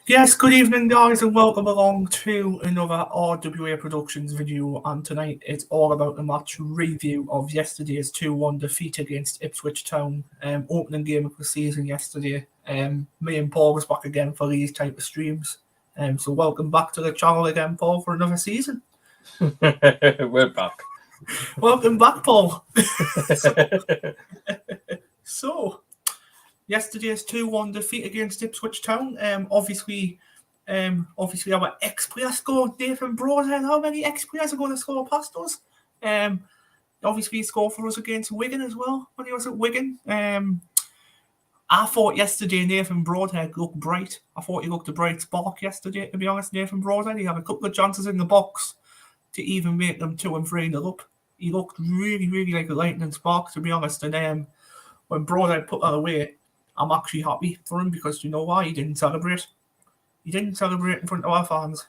Yes, good evening, guys, and welcome along to another RWA Productions video. And tonight it's all about the match review of yesterday's 2-1 defeat against Ipswich Town, opening game of the season yesterday. Me and Paul was back again for these type of streams. So welcome back to the channel again, Paul, for another season. We're back. Welcome back, Paul. So yesterday's 2-1 defeat against Ipswich Town. Obviously our ex-player scored. Nathan Broadhead. How many ex-players are going to score past us? Obviously he scored for us against Wigan as well when he was at Wigan. I thought yesterday Nathan Broadhead looked bright. I thought he looked a bright spark yesterday, to be honest. Nathan Broadhead, he had a couple of chances in the box to even make them 2 and 3-0 up. He looked really, really like a lightning spark, to be honest. And when Broadhead put that away, I'm actually happy for him because you know why? He didn't celebrate. He didn't celebrate in front of our fans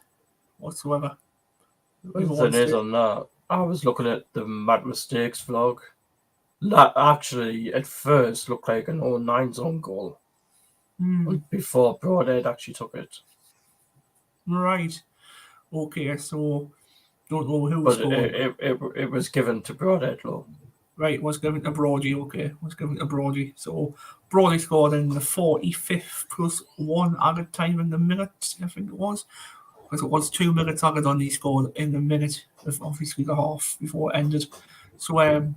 whatsoever. The thing is on that, I was looking at the Mad Mistakes vlog. That actually at first looked like an 09 zone goal before Broadhead actually took it. Right. Okay, so don't know who but scored. It was given to Broadhead, though. Right, was given to Brody, okay. Was given to Brody. So Brody scored in the 45th plus 1 added time in the minute, I think it was. Because it was 2 minutes added on, he scored in the minute of obviously the half before it ended. So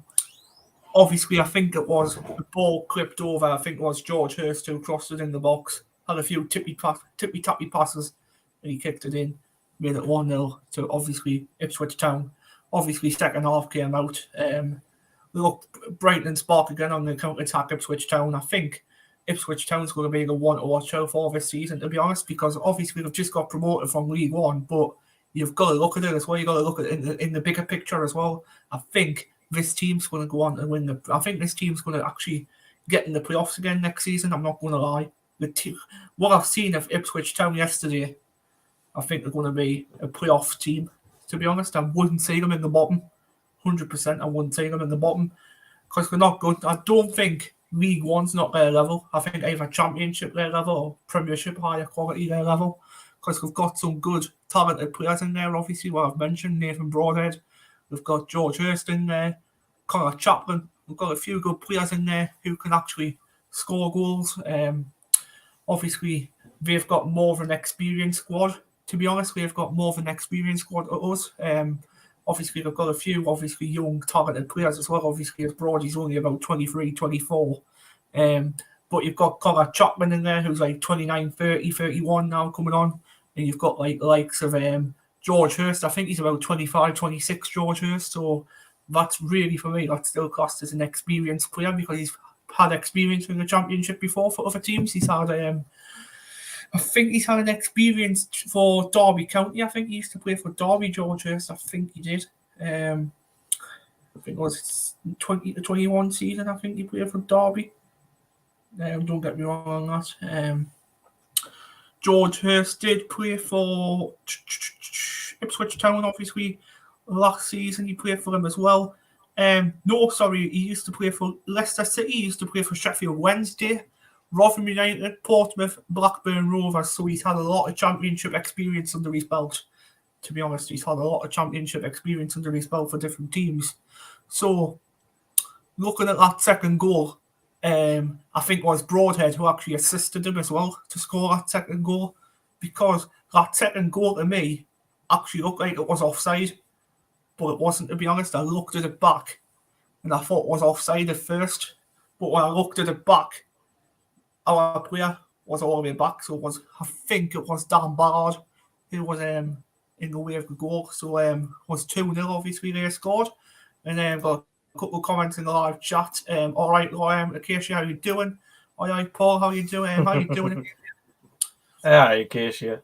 obviously I think it was the ball clipped over. I think it was George Hurst who crossed it in the box. Had a few tippy-tappy passes and he kicked it in. Made it 1-0 to obviously Ipswich Town. Obviously second half came out. Look, bright and spark again on the counter-attack Ipswich Town. I think Ipswich Town's going to be the one to watch out for this season, to be honest, because obviously they've just got promoted from League One, but you've got to look at it as well. You've got to look at it in the bigger picture as well. I think this team's going to go on and win I think this team's going to actually get in the playoffs again next season. I'm not going to lie. What I've seen of Ipswich Town yesterday, I think they're going to be a playoff team, to be honest. I wouldn't see them in the bottom. 100%, I wouldn't say them in the bottom because they're not good. I don't think League One's not their level. I think either Championship their level or Premiership higher quality their level because we've got some good, talented players in there. Obviously, what I've mentioned, Nathan Broadhead. We've got George Hurst in there, Connor Chaplin. We've got a few good players in there who can actually score goals. Obviously, they've got more of an experienced squad. To be honest, we've got more of an experienced squad to us. Obviously, they've got a few, young, talented players as well. Obviously, as Brody's only about 23, 24. But you've got Connor Chapman in there, who's like 29, 30, 31 now coming on. And you've got like the likes of George Hurst. I think he's about 25, 26, George Hurst. So that's really, for me, that's still classed as an experienced player because he's had experience in the Championship before for other teams. He's had I think he's had an experience for Derby County. I think he used to play for Derby, George Hurst. I think he did. I think it was 20 to 21 season. I think he played for Derby. Don't get me wrong on that. George Hurst did play for Ipswich Town, obviously, last season. He played for them as well. He used to play for Leicester City. He used to play for Sheffield Wednesday. Rotherham United, Portsmouth, Blackburn Rovers. So he's had a lot of Championship experience under his belt. To be honest, he's had a lot of Championship experience under his belt for different teams. So, looking at that second goal, I think it was Broadhead who actually assisted him as well to score that second goal. Because that second goal to me actually looked like it was offside. But it wasn't, to be honest. I looked at it back and I thought it was offside at first. But when I looked at it back, our player was all the way back, so I think it was Dan Ballard who was in the way of the goal. So was 2-0, obviously they scored. And got a couple of comments in the live chat. All right, Acacia, how you doing? All right, Paul, how you doing? How you doing? Hi, Acacia.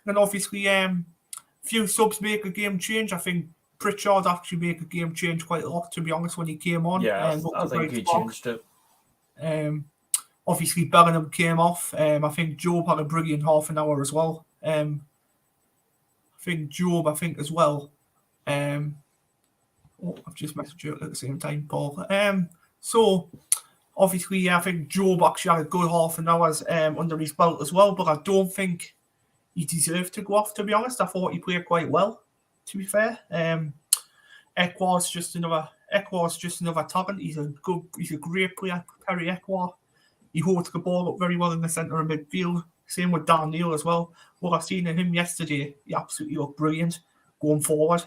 And obviously, few subs make a game change. I think Pritchard actually made a game change quite a lot, to be honest, when he came on. Yeah, I think he changed it. Obviously, Bellingham came off. I think Job had a brilliant half an hour as well. I think Job, as well. I've just messaged you at the same time, Paul. So, Obviously, I think Job actually had a good half an hour under his belt as well, but I don't think he deserved to go off, to be honest. I thought he played quite well, to be fair. Ekwar's just another talent. He's a great player, Perry Ekwar. He holds the ball up very well in the centre of midfield. Same with Dan Neil as well. What I've seen of him yesterday, he absolutely looked brilliant going forward.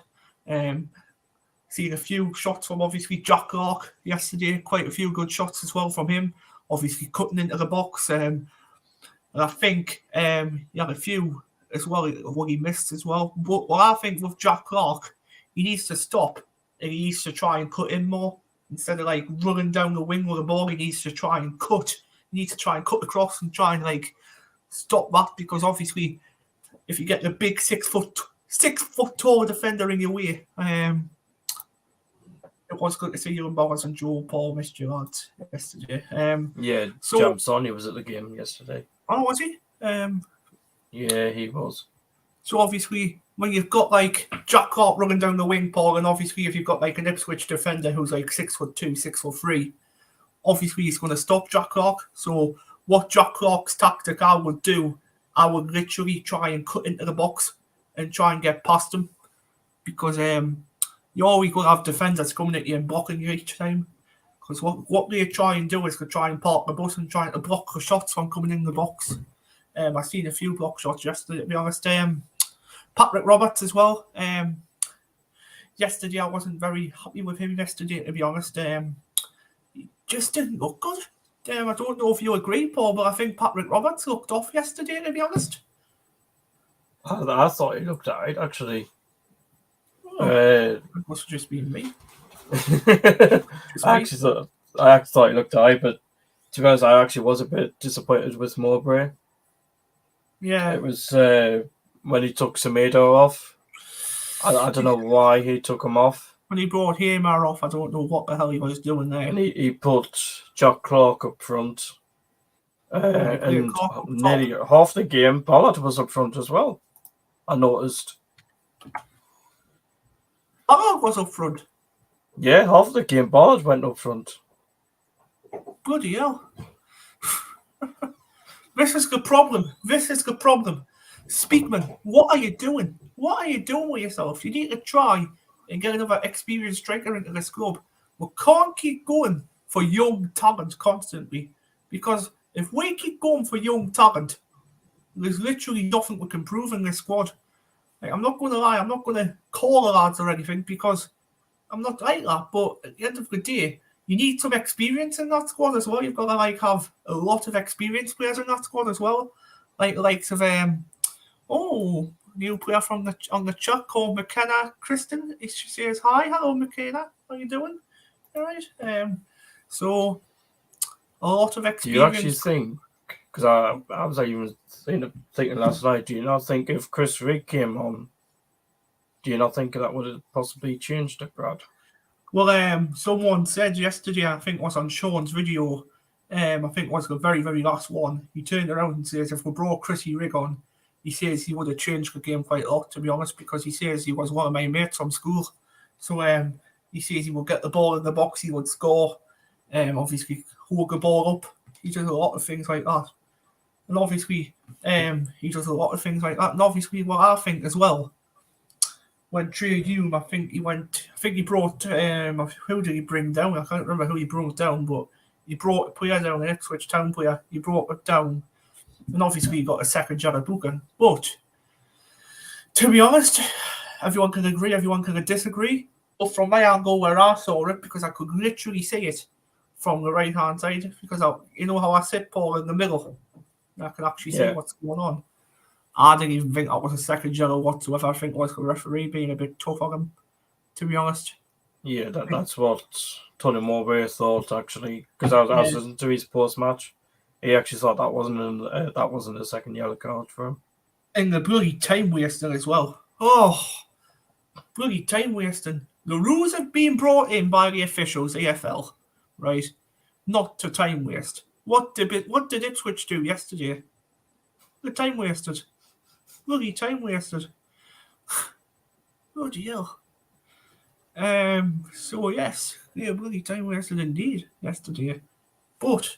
Seen a few shots from obviously Jack Clark yesterday. Quite a few good shots as well from him. Obviously cutting into the box. And I think he had a few as well what he missed as well. But what I think with Jack Clark, he needs to stop and he needs to try and cut in more. Instead of like running down the wing with the ball, he needs to try and cut. He needs to try and cut across and try and like stop that, because obviously if you get the big 6 foot tall defender in your way, it was good to see you and Bowers and Joe Paul missed you out yesterday. Jamsoni was at the game yesterday. Oh, was he? Yeah, he was. So obviously, when you've got like Jack Clark running down the wing, Paul, and obviously if you've got like an Ipswich defender who's like 6'2", 6'3", obviously he's going to stop Jack Clark. So what Jack Clark's tactic I would do, I would literally try and cut into the box and try and get past him, because you're always going to have defenders coming at you and blocking you each time. Because what they try and do is to try and park the bus and trying to block the shots from coming in the box. I've seen a few block shots yesterday, to be honest. Patrick Roberts as well. Yesterday, I wasn't very happy with him yesterday, to be honest. He just didn't look good. I don't know if you agree, Paul, but I think Patrick Roberts looked off yesterday, to be honest. I thought he looked alright, actually. It must have just been me. I actually thought he looked alright, but to be honest, I actually was a bit disappointed with Mowbray. Yeah. It was when he took Semedo off. I don't know why he took him off. When he brought Hamar off, I don't know what the hell he was doing there. And he put Jack Clark up front. And nearly half the game, Ballard was up front as well. I noticed. Ballard was up front? Yeah, half of the game, Ballard went up front. Bloody hell. This is the problem. Speakman, what are you doing? What are you doing with yourself? You need to try and get another experienced striker into this club. We can't keep going for young talent constantly, because if we keep going for young talent, there's literally nothing we can prove in this squad. Like, I'm not going to lie, I'm not going to call the lads or anything, because I'm not like that. But at the end of the day, you need some experience in that squad as well. You've got to like have a lot of experienced players in that squad as well. Like the likes of new player on the chat called McKenna Kristen. She says hi, hello McKenna, how you doing? All right. So a lot of experience. Do you actually think? Because I was even thinking last night. Do you not think if Chris Rigg came on, do you not think that would have possibly changed it, Brad? Well, someone said yesterday, I think it was on Sean's video, I think it was the very, very last one, he turned around and says if we brought Chrissy Rigg on, he says he would have changed the game quite a lot, to be honest, because he says he was one of my mates from school. So he says he would get the ball in the box, he would score, obviously hold the ball up. He does a lot of things like that. And obviously, he does a lot of things like that. And obviously, what I think as well, when Trey Hume, I think he brought, who did he bring down? I can't remember who he brought down, but he brought a player down, an Ipswich Town player. He brought it down. And obviously, he got a second Jared Buchan. But, to be honest, everyone can agree, everyone can disagree. But from my angle where I saw it, because I could literally see it from the right-hand side, because you know how I sit, Paul, in the middle? I can actually see what's going on. I didn't even think that was a second yellow whatsoever. I think it was the referee being a bit tough on him, to be honest. Yeah, that's what Tony Mowbray thought, actually, because I was listening to his post-match. He actually thought that wasn't a second yellow card for him. And the bloody time wasting as well. Oh, bloody time wasting. The rules have been brought in by the officials, AFL, right? Not to time waste. What did Ipswich do yesterday? The time wasted. Bloody time wasted. Bloody hell. So yes, bloody time wasted indeed yesterday. But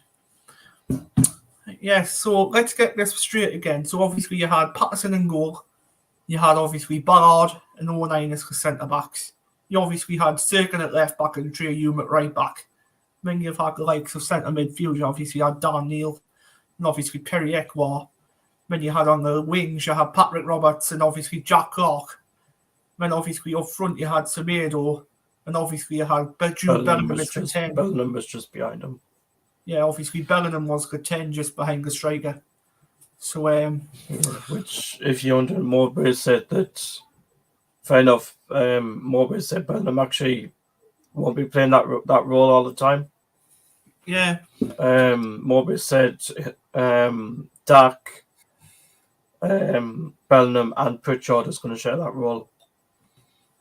yeah, so let's get this straight again. So obviously you had Patterson in goal. You had obviously Ballard and 09 as the centre backs. You obviously had Sirkin at left back and Trey Hume at right back. Then you've had the likes of centre midfield. You obviously had Dan Neil and obviously Perry Ekwar. Then you had on the wings, you had Patrick Roberts and obviously Jack Clark. Then obviously up front you had Semedo, and obviously you had Jude Bellingham as the 10. Bellingham was just behind him. Yeah, obviously Bellingham was the 10 just behind the striker. So, which, if you under Mowbray said that, fair enough, Mowbray said Bellingham actually won't be playing that role all the time. Yeah. Mowbray said Dak, Bellingham and Pritchard is going to share that role.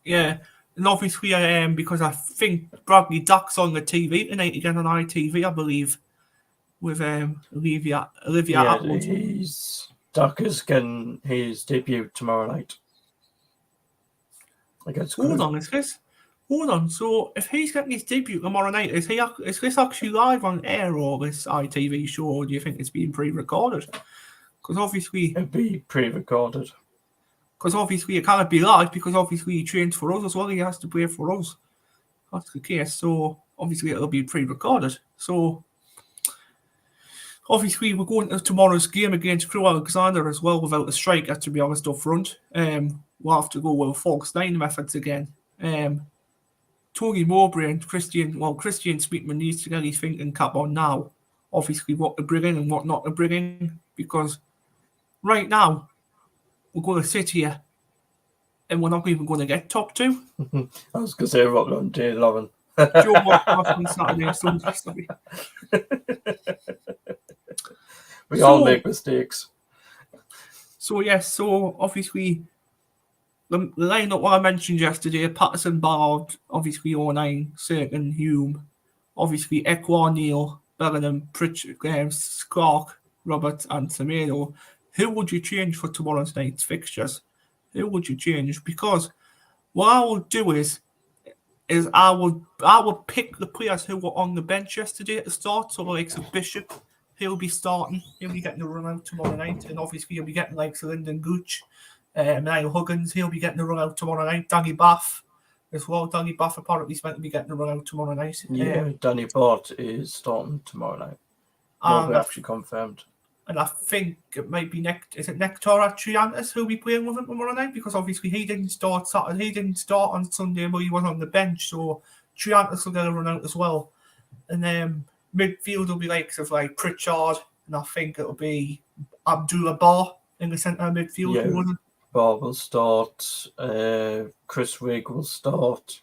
Yeah, and obviously, because I think Bradley Dak's on the TV tonight again on ITV, I believe, with Olivia Atwood. Dak is getting his debut tomorrow night. Hold on. So if he's getting his debut tomorrow night, is this actually live on air or this ITV show, or do you think it's being pre-recorded? Because obviously it'd be pre-recorded. Because obviously it can't be live, because obviously he trains for us as well. He has to play for us. That's the case. So obviously it'll be pre-recorded. So obviously we're going to tomorrow's game against Crewe Alexander as well without a striker, to be honest, up front. We'll have to go with Fox 9 methods again. Tony Mowbray and Christian Sweetman needs to get his thinking cap on now. Obviously what to bring in and what not to bring in, because right now we're going to sit here and we're not even going to get top two. I was going to say Rock on day 11. Joe on Saturday and Sunday. Sorry. We all make mistakes. So, yes, obviously the lineup what I mentioned yesterday, Patterson, Ballard, obviously 09, Sirkin, Hume, obviously Ekwar, Neil, Bellingham, Pritchard, Clark, Roberts and Semedo. Who would you change for tomorrow's night's fixtures? Who would you change? Because what I will do is I will pick the players who were on the bench yesterday at the start. So like Bishop, he'll be starting. He'll be getting a run out tomorrow night, and obviously he'll be getting like Lyndon Gooch, Niall Huggins. He'll be getting a run out tomorrow night. Danny Bath as well. Danny Bath apparently is meant to be getting a run out tomorrow night. Yeah, Danny Bart is starting tomorrow night. Nobody actually confirmed. And I think it might be Nectar Triantis who'll be playing with him tomorrow night, because obviously he didn't start Saturday, he didn't start on Sunday, but he was on the bench, so Triantis will get a run out as well. And then midfield will be like Pritchard, and I think it'll be Abdullah Barr in the centre midfield. Yeah, Barr will start, Chris Rigg will start.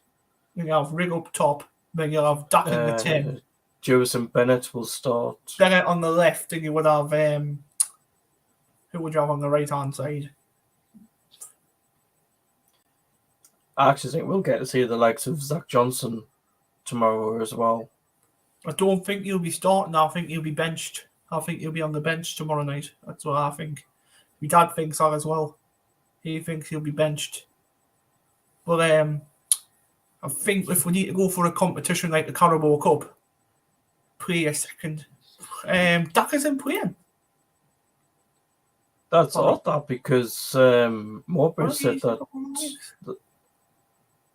Then you have Rigg up top, then you'll have Dak in the 10. Jewison Bennett will start. Bennett on the left, and you would have who would you have on the right hand side? I actually think we'll get to see the likes of Zach Johnson tomorrow as well. I don't think he'll be starting. I think he'll be benched. I think he'll be on the bench tomorrow night. That's what I think. My dad thinks that as well. He thinks he'll be benched. But I think if we need to go for a competition like the Carabao Cup, play a second. Dak isn't playing. That's odd, that, because Mowbray said that.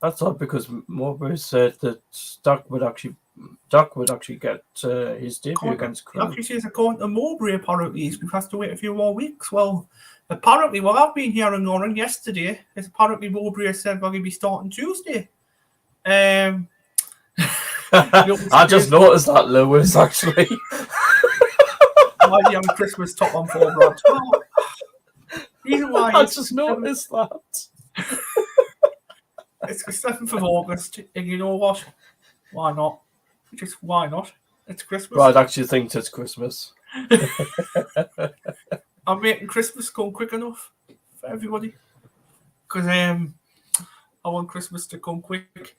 That's odd, because Mowbray said that Dak would actually get his debut against Crewe. Actually says according to Mowbray, apparently he has to wait a few more weeks. Well, apparently what I've been hearing on yesterday is apparently Mowbray said he'll be starting Tuesday. I just noticed that, Lewis, actually. Why do you have a Christmas top on for, Brad? Reason why I just noticed that. It's the 7th of August, and you know what? Why not? Just why not? It's Christmas. Brad actually thinks it's Christmas. I'm making Christmas come quick enough for everybody. Because I want Christmas to come quick.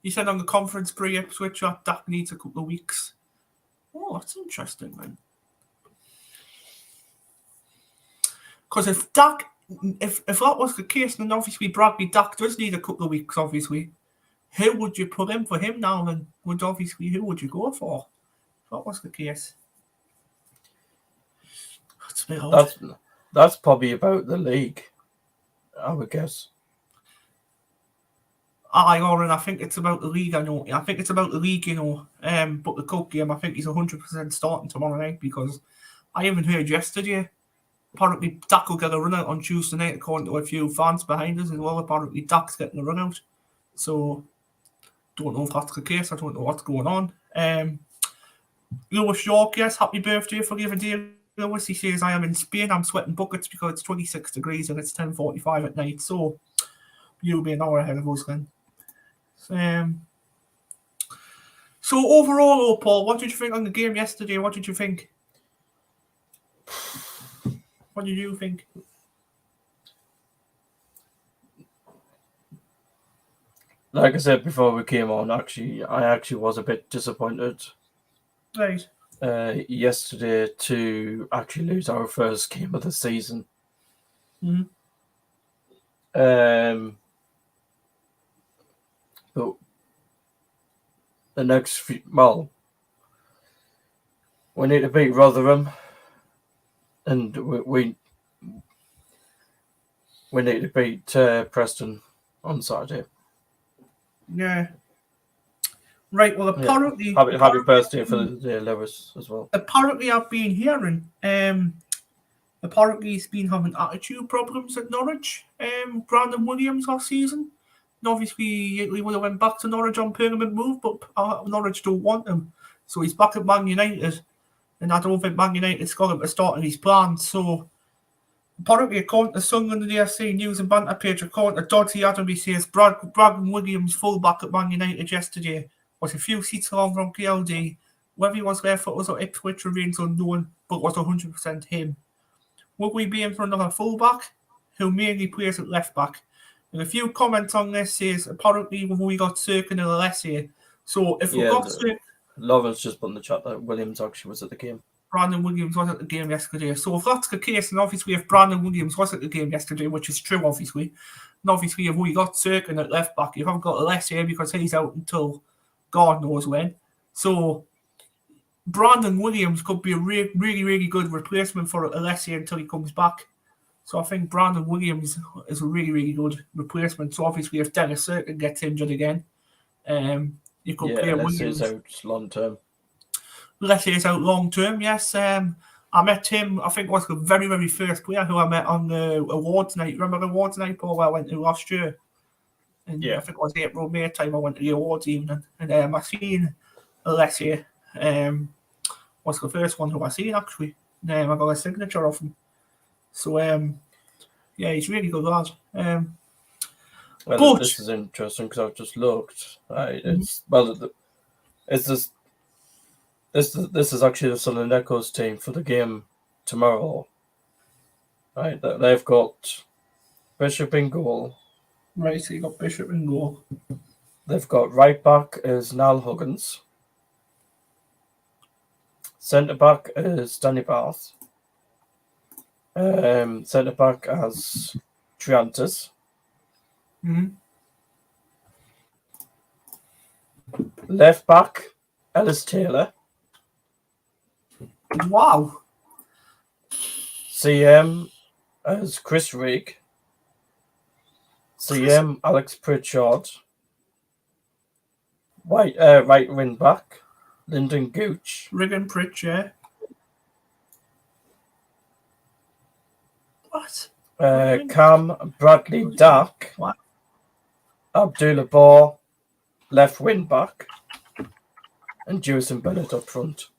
He said on the conference pre-Ipswich that Dak needs a couple of weeks. Oh, that's interesting, man. Because if that was the case, then obviously Bradley Dak does need a couple of weeks, obviously. who would you put in for him now? And obviously, who would you go for? If that was the case. That's a bit odd. That's probably about the league, I would guess. Lauren, I think it's about the league. I think it's about the league, but the cup game, I think he's 100% starting tomorrow night because I even heard yesterday. Apparently, Dak will get a run out on Tuesday night, according to a few fans behind us as well. Apparently, Dak's getting a run out. So, don't know if that's the case. I don't know what's going on. Lewis York, yes, happy birthday for the other day. Lewis, he says, I am in Spain. I'm sweating buckets because it's 26 degrees and it's 10:45 at night. So, you'll be an hour ahead of us then. So overall, Paul, what did you think on the game yesterday? What did you think? What did you think? Like I said before we came on, I actually was a bit disappointed. Right. Yesterday to actually lose our first game of the season. Mm-hmm. But the next few, well, we need to beat Rotherham, and we need to beat Preston on Saturday. Yeah. Right. Well, apparently, happy birthday for the day, Lewis, as well. Apparently, I've been hearing. Apparently, he's been having attitude problems at Norwich. Brandon Williams last season. And obviously, he would have went back to Norwich on permanent move, but Norwich don't want him. So he's back at Man United. And I don't think Man United's got him to start in his plans. So apparently, according to Sunderland, the DFC News and Banter page, according to Dodgy Adamby, says Brandon Williams, fullback at Man United yesterday, was a few seats along from KLD. Whether he was there for us or Ipswich remains unknown, but was 100% him. Will we be in for another fullback, who mainly plays at left back? And a few comments on this says apparently we got Cirkin and Alessia. So if we got Cirkin, Lawrence just put in the chat that Williams actually was at the game. Brandon Williams was at the game yesterday. So if that's the case, and obviously if Brandon Williams was at the game yesterday, which is true, obviously, and obviously if we got Cirkin at left back, you haven't got Alessia because he's out until God knows when. So Brandon Williams could be a really, really good replacement for Alessia until he comes back. So I think Brandon Williams is a really, really good replacement. So obviously if Dennis Cirkin gets injured again, you could play Williams. Out long term. Alessia's out long term, yes. I met him, I think it was the very, very first player who I met on the awards night. Remember the awards night, Paul, where I went to last year? And I think it was April, May time I went to the awards evening. And I seen Alessia. Was the first one who I seen, actually. I got a signature of him. So, he's really good lad. Well, this is interesting because I've just looked. This is actually the Sunderland Echoes team for the game tomorrow. Right, they've got Bishop in goal. Right, so you got Bishop in goal. They've got right back is Niall Huggins. Centre back is Danny Barth. Centre back as Triantis. Mm-hmm. Left back Ellis Taylor. Wow. CM as Chris Rigg. CM Alex Pritchard. Right wing back Lyndon Gooch. Rigg and Pritch, yeah. What? Cam Bradley Dack. What? Abdullah Baugh, left wing back. And Jason Bennett up front.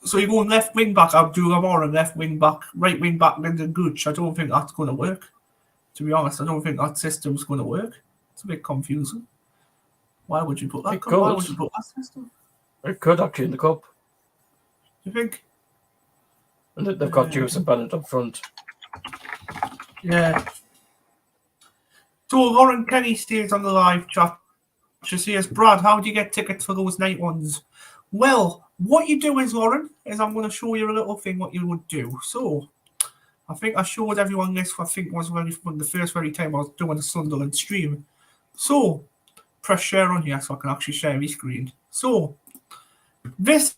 So you're going left wing back Abdullah Baugh and left wing back, right wing back Lyndon Gooch. I don't think that's going to work. To be honest, I don't think that system's going to work. It's a bit confusing. Why would you put that? Why would you put that system? It could actually in the cup. You think? And they've got Jason Bennett up front. Yeah. So Lauren Kenny stays on the live chat. She says, Brad, how do you get tickets for those night ones? Well, what you do is, Lauren, is I'm going to show you a little thing what you would do. So, I think I showed everyone this, I think was from the first very time I was doing a Sunderland stream. So, press share on here so I can actually share my screen. So, this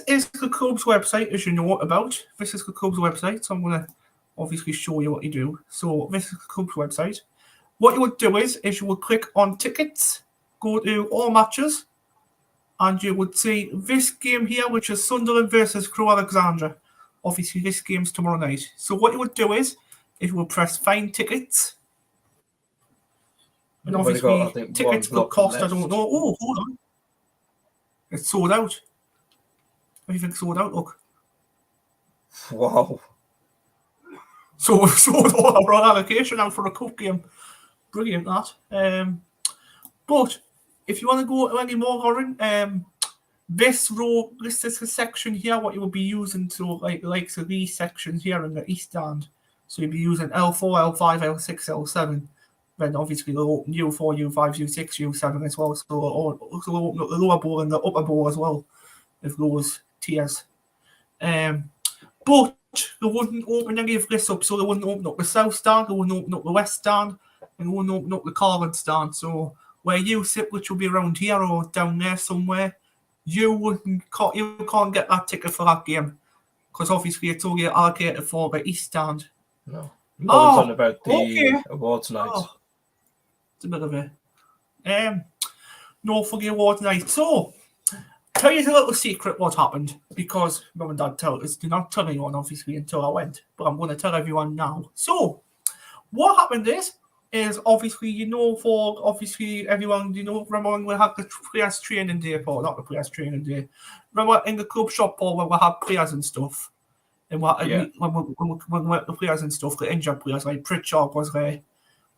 is the club's website, as you know about. This is the club's website, so I'm going to obviously show you what you do. So, this is the club's website. What you would do is you would click on tickets, go to all matches, and you would see this game here, which is Sunderland versus Crewe Alexandra. Obviously, this game's tomorrow night. So what you would do is you will press find tickets. And obviously, tickets could cost, I don't know. Oh, hold on. It's sold out. What do you think sold out? Look. Wow. So we've sold all our allocation out for a cup game. Brilliant, that. But if you want to go to any more, Lauren, this is the section here, what you will be using to like so these sections here in the east stand. So you'll be using L4, L5, L6, L7. Then obviously they'll open U4, U5, U6, U7 as well. So they'll open up the lower bowl and the upper bowl as well, if those tiers. But they wouldn't open any of this up, so they wouldn't open up the south stand, they wouldn't open up the west stand, and they wouldn't open up the Carlin stand. So where you sit, which will be around here or down there somewhere, you can't get that ticket for that game because obviously it's only allocated for the east stand. No, it's on about the awards night. Oh, it's a bit of a no for the awards night. So tell you a little secret what happened, because Mum and Dad did not tell anyone obviously until I went, but I'm going to tell everyone now. So what happened is obviously, for obviously everyone, remember when we had the players training day, Paul, not the players training day. Remember in the club shop, Paul, when we had players and stuff, and when we had the players and stuff, the injured players, like Pritchard was there,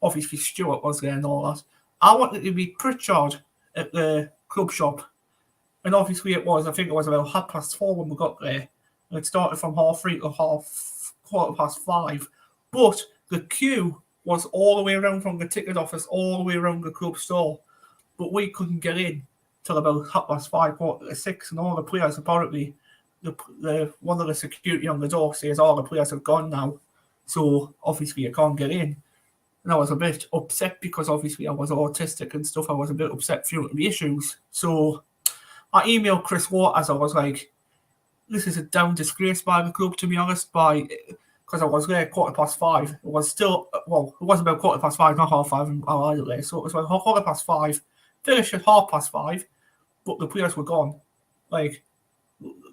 obviously Stewart was there and all that. I wanted to be Pritchard at the club shop, and obviously I think it was about 4:30 when we got there, and it started from 3:30 to 5:15, but the queue was all the way around from the ticket office, all the way around the club store. But we couldn't get in till about 5:30, 5:45, and all the players, apparently, the one of the security on the door says all the players have gone now. So obviously you can't get in. And I was a bit upset because obviously I was autistic and stuff. I was a bit upset through the issues. So I emailed Chris Waters. I was like, this is a down disgrace by the club, to be honest, because I was there 5:15. It was still, it was about 5:15, not 5:30 either way. So it was like 5:15, finished at 5:30, but the players were gone. Like,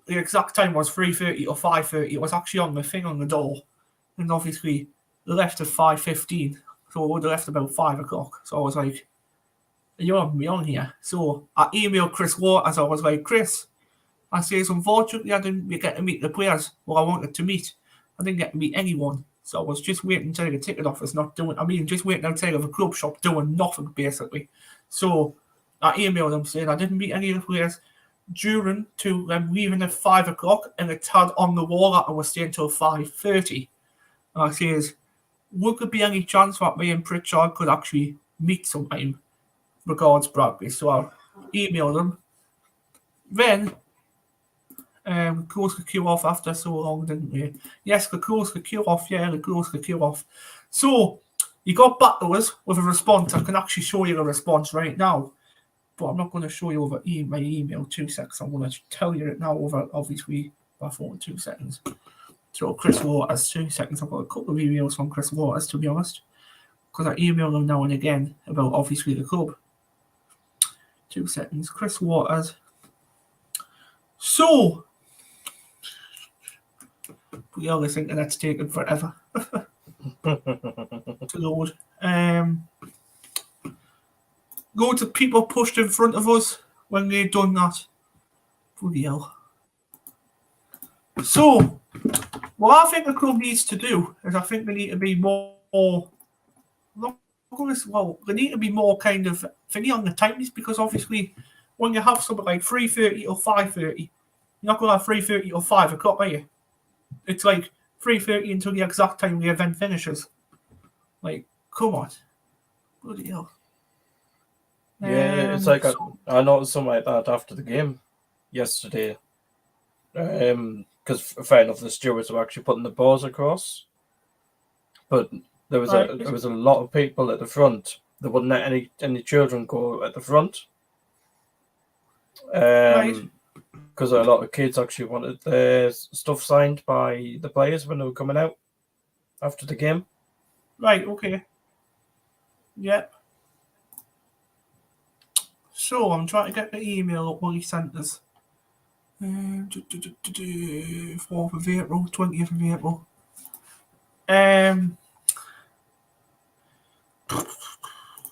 the exact time was 3:30 or 5:30. It was actually on the thing on the door. And obviously, they left at 5:15. So we would have left about 5 o'clock. So I was like, you having me on here? So I emailed Chris Waters. I was like, Chris, I says, unfortunately, I didn't get to meet the players who I wanted to meet. I didn't get to meet anyone. So I was just waiting inside the ticket office, just waiting outside of a club shop doing nothing, basically. So I emailed them saying I didn't meet any of the players during to them leaving at 5 o'clock, and it's had on the wall that I was staying till 5:30. And I says, would there be any chance that me and Pritchard could actually meet sometime? Regards, Bradley. So I emailed them. Then closed the queue off after so long, didn't we? Yes, they closed the queue off. Yeah, they closed the queue off. So you got back to us with a response. I can actually show you the response right now, but I'm not going to show you over my email. 2 seconds. I'm going to tell you it now over, obviously, by phone. 2 seconds. So Chris Waters, 2 seconds. I've got a couple of emails from Chris Waters, to be honest, because I email them now and again about obviously the club. 2 seconds. Chris Waters. So, yeah, this internet's taking forever to load. Loads of people pushed in front of us when they'd done that. Bloody hell. So, what I think the club needs to do is I think they need to be more, they need to be more kind of thingy on the times, because obviously when you have something like 3:30 or 5:30, you're not going to have 3:30 or 5 o'clock, are you? It's like 3:30 until the exact time the event finishes. Like, come on. Bloody hell. Yeah, it's like I noticed something like that after the game yesterday. Because fair enough, the stewards were actually putting the bars across, but there was a lot of people at the front they wouldn't let any children go at the front. Right. Because a lot of kids actually wanted their stuff signed by the players when they were coming out after the game. Right, okay. Yep. So I'm trying to get the email up what he sent us. 4th of April, 20th of April.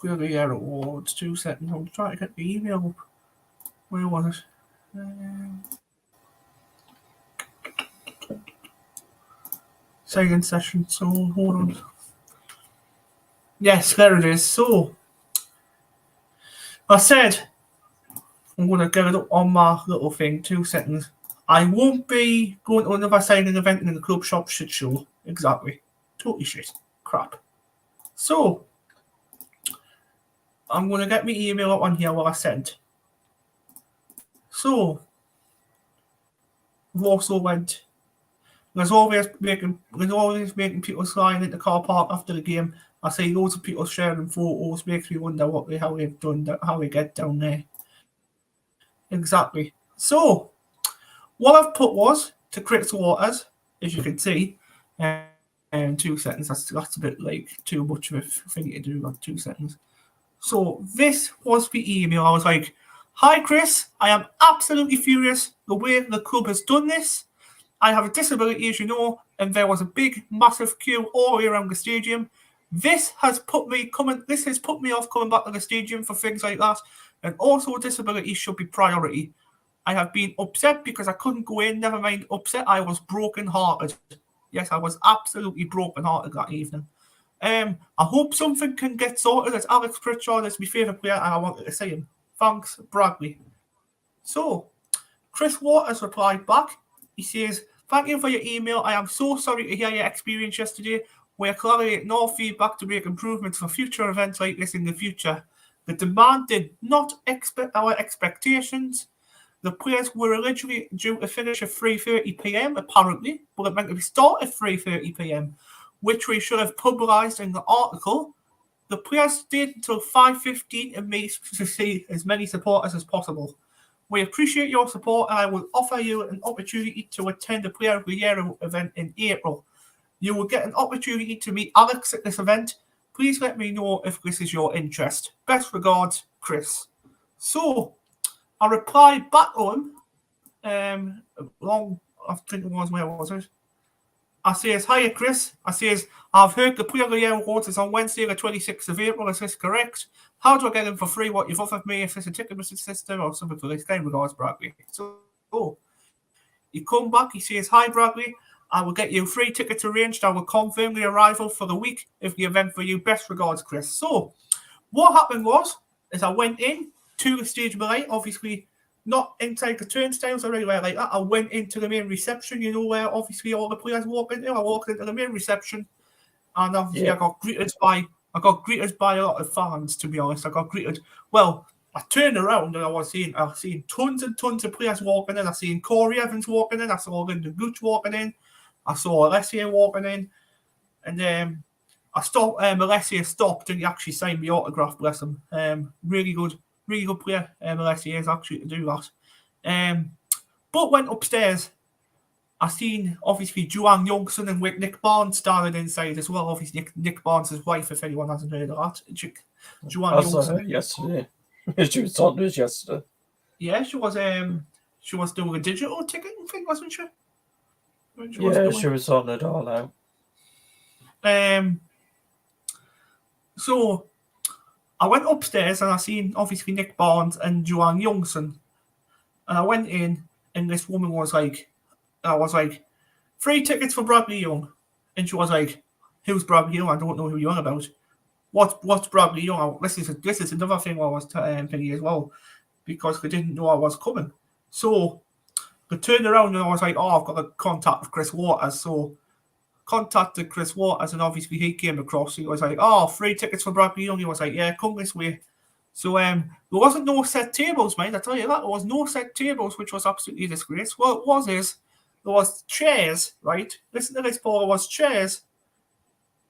Really, awards, 2 seconds. I'm trying to get the email up. Where was it? Second session, so hold on. Yes, there it is. So, I said, I'm going to get it up on my little thing, 2 seconds. I won't be going to another signing event in the club shop shit show. Exactly. Totally shit. Crap. So, I'm going to get my email up on here what I sent. So, we've also went. There's always making people slide into the car park after the game. I see loads of people sharing photos. Makes me wonder how they've done that, how they get down there. Exactly. So, what I've put was to Chris Waters, as you can see, 2 seconds. That's a bit like too much of a thing to do. Like 2 seconds. So this was the email. I was like, "Hi Chris, I am absolutely furious the way the club has done this. I have a disability, as you know, and there was a big, massive queue all the way around the stadium. This has put me off coming back to the stadium for things like that, and also disability should be priority. I have been upset because I couldn't go in. Never mind upset, I was broken-hearted. Yes, I was absolutely broken-hearted that evening. I hope something can get sorted. It's Alex Pritchard. It's my favourite player, and I wanted to see him. Thanks, Bradley." So, Chris Waters replied back. He says, "Thank you for your email. I am so sorry to hear your experience yesterday. We are collaborating all feedback to make improvements for future events like this in the future. The demand did not expect our expectations. The players were originally due to finish at 3:30 p.m, apparently, but it meant to start at 3:30 p.m, which we should have publicised in the article. The players stayed until 5:15 and made to see as many supporters as possible. We appreciate your support, and I will offer you an opportunity to attend the Player of the Year event in April. You will get an opportunity to meet Alex at this event. Please let me know if this is your interest. Best regards, Chris." So, I replied back to him, I think it was, where was it? I says, "Hiya, Chris." I says, "I've heard the Player of the Year awards is on Wednesday, the 26th of April. Is this correct? How do I get them for free? What you've offered me? Is this a ticket system or something for this game? Regards, Bradley." So, he come back. He says, "Hi, Bradley. I will get you 3 tickets arranged. I will confirm the arrival for the week of the event for you. Best regards, Chris." So, what happened was, as I went in to the stage below, obviously not inside the turnstiles or anywhere like that. I went into the main reception, where obviously all the players walk into. I walked into the main reception, and obviously I got greeted by a lot of fans. To be honest, I got greeted. Well, I turned around and I was seeing tons and tons of players walking in. I seen Corey Evans walking in. I saw Lyndon Gooch walking in. I saw Alessia walking in, and I stopped. Alessia stopped and he actually signed my autograph. Bless him. Really good player. Alessia is actually to do that. But went upstairs. I seen obviously Joanne Youngson and Nick Barnes started inside as well. Obviously Nick Barnes' wife, if anyone hasn't heard of that. Joanne I saw Youngson. her yesterday. She was talking to us yesterday. Yeah, she was doing a digital ticketing thing, wasn't she? She was sorting it all out. So I went upstairs and I seen obviously Nick Barnes and Joanne Youngson. And I went in and this woman was like, 3 tickets for Bradley Young. And she was like, "Who's Bradley Young? I don't know who you're on about." What's Bradley Young? This is another thing I was thinking as well, because they didn't know I was coming. So they turned around and I was like, "Oh, I've got to contact Chris Waters." So contacted Chris Waters, and obviously he came across. He was like, "Oh, 3 tickets for Bradley Young." He was like, "Yeah, come this way." So there wasn't no set tables, mate. I tell you that. There was no set tables, which was absolutely a disgrace. What there was chairs, right? Listen to this, Paul. There was chairs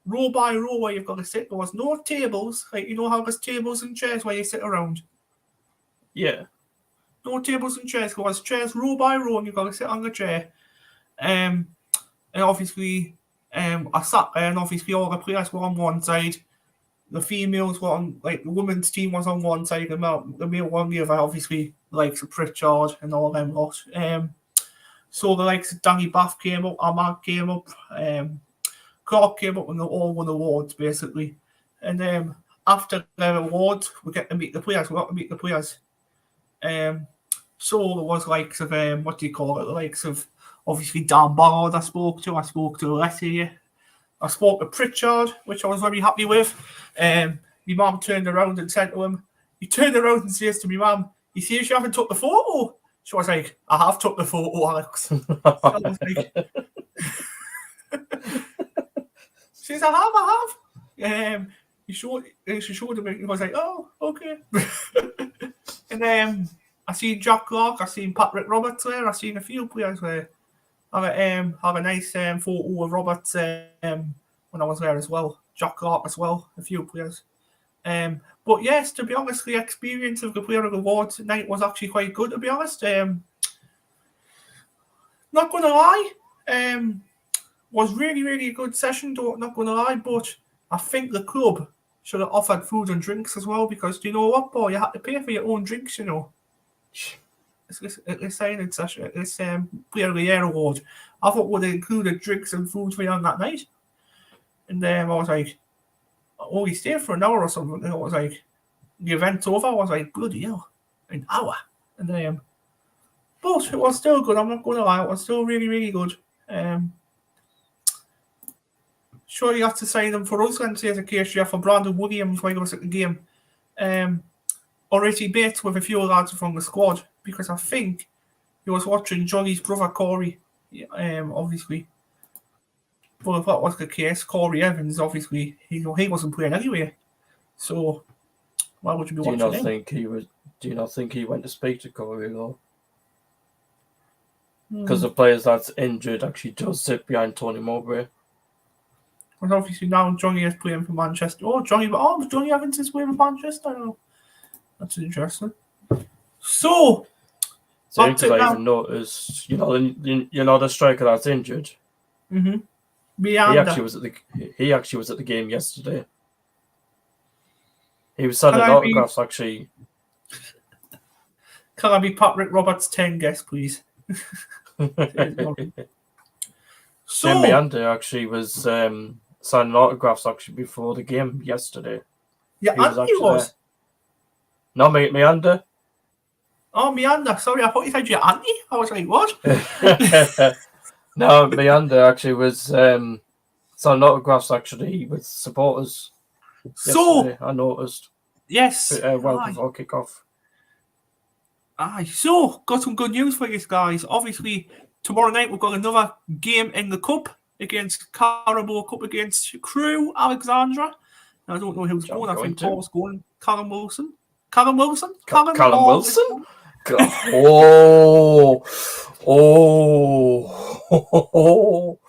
row by row where you've got to sit. There was no tables, like you know how there's tables and chairs where you sit around. Yeah. No tables and chairs. There was chairs row by row, and you've got to sit on the chair. And obviously, I sat there, and obviously all the players were on one side. The females were on, like the women's team was on one side, and the male one on the other. Obviously, like Pritchard and all them lot. So the likes of Danny Bath came up, Ahmad came up, Clark came up, and they all won awards basically. And after their awards, we get to meet the players. We got to meet the players. So there was likes of what do you call it? The likes of obviously Dan Ballard I spoke to Letty. I spoke to Pritchard, which I was very happy with. My mum turned around and said to him, he turned around and says to me, "Mum, you see you haven't took the photo?" She was like, "I have took the photo, Alex." I was like, she says, I have. She showed him, he was like, "Oh, okay." And I seen Jack Clark, I seen Patrick Roberts there, I seen a few players there. Have a nice photo of Roberts when I was there as well. Jack Clark as well, a few players. But yes, to be honest, the experience of the Player of the Awards tonight was actually quite good, to be honest. Not going to lie, was really, really a good session, not going to lie, but I think the club should have offered food and drinks as well, because do you know what, boy, you had to pay for your own drinks, you know. It's saying in session, this Player of the Year award, I thought would have included drinks and food for you on that night. And I was like, oh, he stayed for an hour or something. And I was like, the event's over. I was like, bloody hell, an hour. And but it was still good. I'm not going to lie, it was still really, really good. Sure, you have to sign them for us and say as a case for Brandon Williams while he was at the game. Already Bates with a few lads from the squad, because I think he was watching Johnny's brother Corey, obviously. But if that was the case, Corey Evans, obviously, he wasn't playing anyway. So why would you be watching him? Do you not think he went to speak to Corey though? Because the players that's injured actually does sit behind Tony Mowbray. Because obviously now Johnny is playing for Manchester. Johnny Evans is playing for Manchester. Oh, that's interesting. So because I even noticed, you know the striker that's injured. Mm-hmm. He actually was at the game yesterday. He was signing autographs actually. Can I be Patrick Roberts' 10 guest, please? So Meander actually was signing autographs actually before the game yesterday. Yeah, Andy was. No, Meander. Oh, Meander. Sorry, I thought you said you're Andy. I was like, what? No, Meander actually was signing autographs actually with supporters. So I noticed. Yes. Before kickoff. Aye. So got some good news for you guys. Obviously, tomorrow night we've got another game in the cup against Carabao Cup against Crewe Alexandra. I don't know who's going. I think Paul's going. Callum Wilson. Callum Wilson. Oh.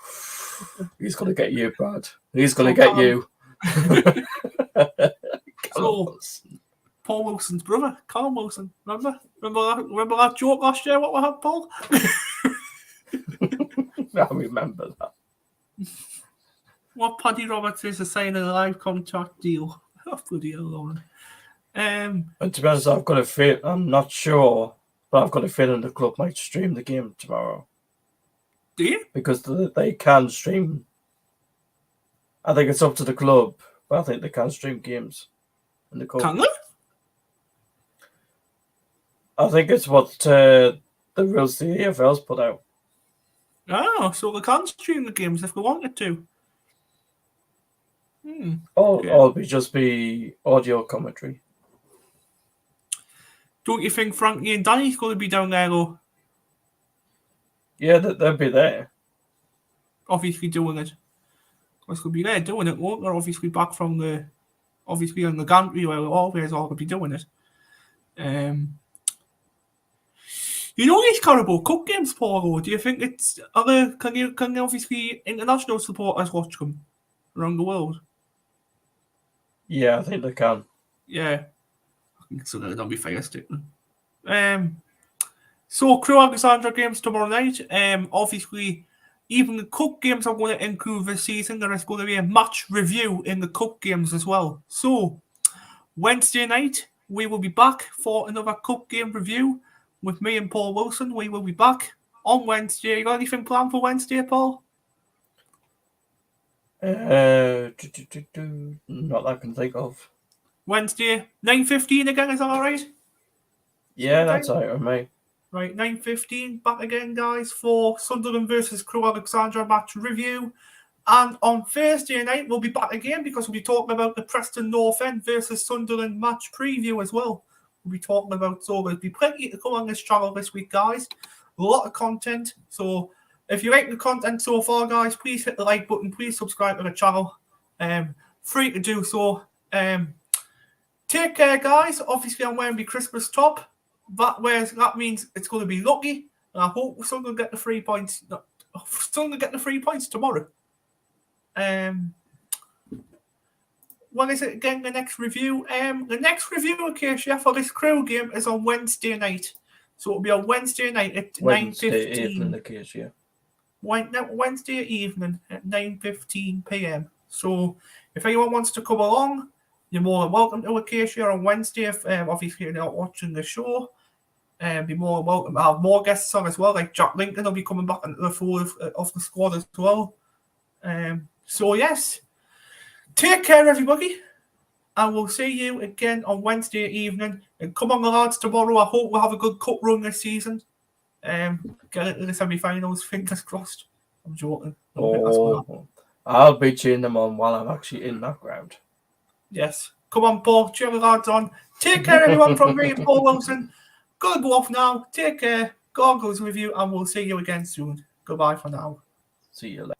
He's going to get you, Brad. He's going to get you. So, Paul Wilson's brother, Callum Wilson. Remember that joke last year? What we had, Paul? I remember that. What Paddy Roberts is signing a live contract deal. Oh, bloody hell, Lauren. And to be honest, I've got a feeling, I'm not sure, but I've got a feeling the club might stream the game tomorrow. Do you? Because they can stream. I think it's up to the club, but I think they can stream games in the cup. Can they? I think it's what the rules the EFL's put out. Oh, so they can stream the games if they wanted to. Or it'll just be audio commentary. Don't you think Frankie and Danny's going to be down there, though? Yeah, they'll be there. Obviously doing it. Because they'll be there doing it, won't they? Obviously back from the... Obviously on the gantry where they'll always all be doing it. You know these Carabao Cup games, Paul, do you think it's... Can obviously international supporters watch them? around the world? Yeah, I think they can. Yeah. I think it's going to be fire stick. So Crew Alexandra games tomorrow night. Obviously, even the cup games are going to include this season. There is going to be a match review in the cup games as well. So Wednesday night, we will be back for another cup game review with me and Paul Wilson. We will be back on Wednesday. You got anything planned for Wednesday, Paul? Not that I can think of. Wednesday, 9:15 again, is that alright? Yeah, that's alright with me. Right, 9:15, back again, guys, for Sunderland versus Crew Alexandra match review. And on Thursday night, we'll be back again because we'll be talking about the Preston North End versus Sunderland match preview as well. We'll be talking about, so there'll be plenty to come on this channel this week, guys. A lot of content. So if you like the content so far, guys, please hit the like button. Please subscribe to the channel. Free to do so. Take care, guys. Obviously, I'm wearing my Christmas top. That means it's going to be lucky. And I hope Sunderland get the 3 points. No, Sunderland get the 3 points tomorrow. When is it again, the next review? The next review, Acacia, for this Crew game is on Wednesday night. So it'll be on Wednesday night at 9:15. Wednesday evening at 9:15 p.m. So if anyone wants to come along, you're more than welcome to Acacia on Wednesday. If obviously you're not watching the show, be more than welcome. I have more guests on as well, like Jack Lincoln will be coming back into the fold of the squad as well. So yes, take care, everybody, and we'll see you again on Wednesday evening. And come on, the lads, tomorrow. I hope we'll have a good cup run this season. Get into the semi-finals. Fingers crossed. I'm joking. I'll be cheering them on while I'm actually in that ground. Yes. Come on, Paul. Cheer the lads on. Take care, everyone, from me and Paul Wilson. Gotta go off now. Take care. God goes with you, and we'll see you again soon. Goodbye for now. See you later.